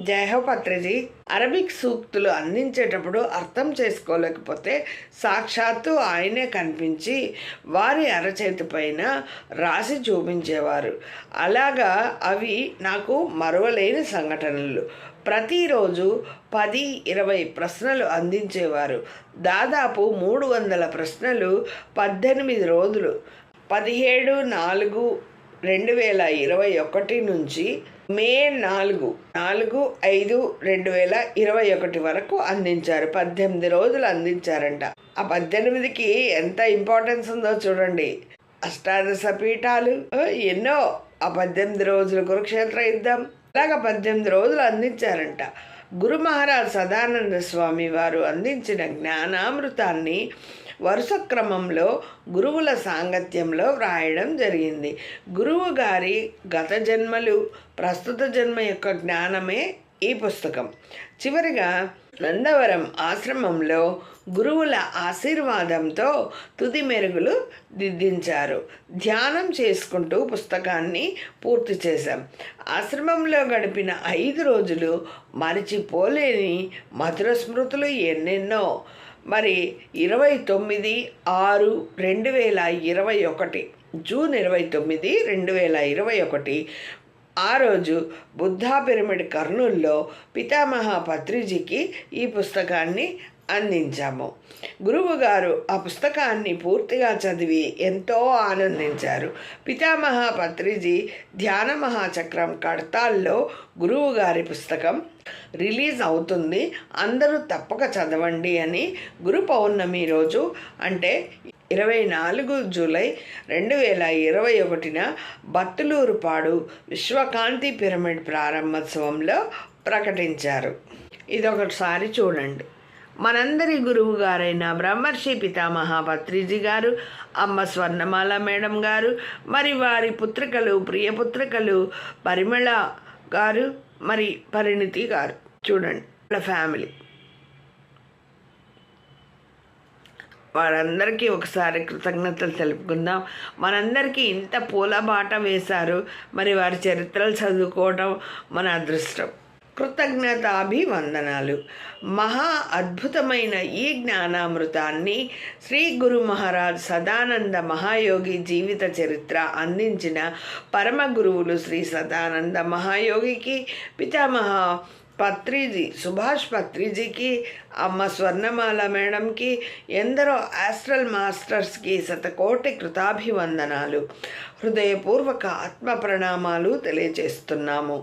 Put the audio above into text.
జయహో Patriji, Arabic సూక్తులు అందించేటప్పుడు అర్థం చేసుకోలేకపోతే సాక్షాత్తు ఆయనే కనిపించి వారి అరచేతి పైన రాసి చూపించేవారు. అలాగా అవి నాకు మరువలేని సంఘటనలు. ప్రతిరోజు 10-20 ప్రశ్నలు అందించేవారు. దాదాపు 300 ప్రశ్నలు 18 రోజులు 17/4/2021 నుంచి మే 4/5/2021 వరకు అందించారు. 18 రోజులు అందించారంట. ఆ 18కి ఎంత ఇంపార్టెన్స్ ఉందో చూడండి. అష్టాదశ పీఠాలు ఎన్నో ఆ 18 రోజులు, కురుక్షేత్ర యుద్ధం, అలాగా 18 రోజులు అందించారంట. గురు మహారాజ్ సదానంద స్వామి వారు అందించిన జ్ఞానామృతాన్ని వరుస క్రమంలో గురువుల సాంగత్యంలో వ్రాయడం జరిగింది. గురువు గారి గత జన్మలు, ప్రస్తుత జన్మ యొక్క జ్ఞానమే ఈ పుస్తకం. చివరిగా నందవరం ఆశ్రమంలో గురువుల ఆశీర్వాదంతో తుది మెరుగులు దిద్దించారు. ధ్యానం చేసుకుంటూ పుస్తకాన్ని పూర్తి చేశాం. ఆశ్రమంలో గడిపిన 5 రోజులు మరిచిపోలేని మధుర స్మృతులు ఎన్నెన్నో. మరి 29/6/2021 జూన్ 29, 2021 ఆ రోజు బుద్ధా పిరమిడ్ కర్నూల్లో పితామహ పత్రిజీకి ఈ పుస్తకాన్ని అందించాము. గురువు గారు ఆ పుస్తకాన్ని పూర్తిగా చదివి ఎంతో ఆనందించారు. పితామహ పత్రిజీ ధ్యాన మహాచక్రం కడతాల్లో గురువు గారి పుస్తకం రిలీజ్ అవుతుంది, అందరూ తప్పక చదవండి అని గురు పౌర్ణమి రోజు అంటే 24 జూలై 2021 బత్తులూరుపాడు విశ్వకాంతి పిరమిడ్ ప్రారంభోత్సవంలో ప్రకటించారు. ఇదొకసారి చూడండి. మనందరి గురువు గారైన బ్రహ్మర్షి పితామహ పత్రిజీ గారు, అమ్మ స్వర్ణమాల మేడం గారు, మరి వారి పుత్రికలు, ప్రియపుత్రికలు పరిమళ గారు, మరి పరిణితి గారు, చూడండి వాళ్ళ ఫ్యామిలీ. వారందరికీ ఒకసారి కృతజ్ఞతలు తెలుపుకుందాం. మనందరికీ ఇంత పూల బాట వేశారు. మరి వారి చరిత్రలు చదువుకోవడం మన అదృష్టం. కృతజ్ఞతాభివందనాలు. మహా అద్భుతమైన ఈ జ్ఞానామృతాన్ని శ్రీ గురు మహారాజ్ సదానంద మహాయోగి జీవిత చరిత్ర అందించిన పరమ గురువులు శ్రీ సదానంద మహాయోగికి, పితామహ పత్రిజీ సుభాష్ పత్రిజీకి, అమ్మ స్వర్ణమాల మేడంకి, ఎందరో ఆస్ట్రల్ మాస్టర్స్కి శతకోటి కృతాభివందనాలు, హృదయపూర్వక ఆత్మ ప్రణామాలు తెలియజేస్తున్నాము.